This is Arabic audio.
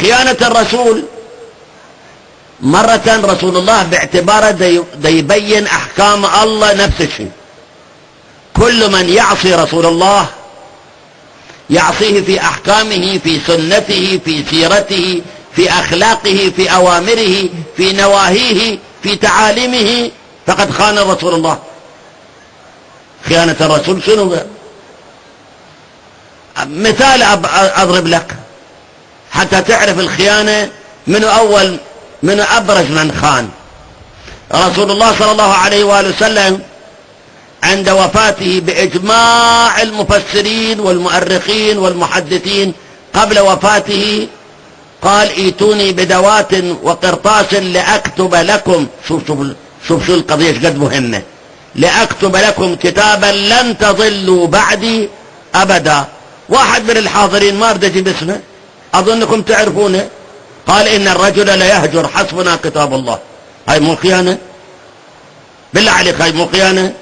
خيانة الرسول، مرة رسول الله باعتباره يبين أحكام الله نفس الشيء. كل من يعصي رسول الله يعصيه في أحكامه، في سنته، في سيرته، في أخلاقه، في أوامره، في نواهيه، في تعاليمه، فقد خان رسول الله. خيانة الرسول شنو؟ مثال أضرب لك حتى تعرف الخيانة من أبرز من خان. رسول الله صلى الله عليه وآله وسلم عند وفاته بإجماع المفسرين والمؤرخين والمحدثين قبل وفاته قال: ائتوني بدوات وقرطاس لأكتب لكم. شوف شو القضية قد مهمة. لأكتب لكم كتابا لن تضلوا بعدي أبدا. واحد من الحاضرين ما بدي أجيب اسمه، أظنكم تعرفونه، قال: إن الرجل لا يهجر حسبنا كتاب الله. هاي مو خيانة؟ بالله عليك هاي مو خيانة؟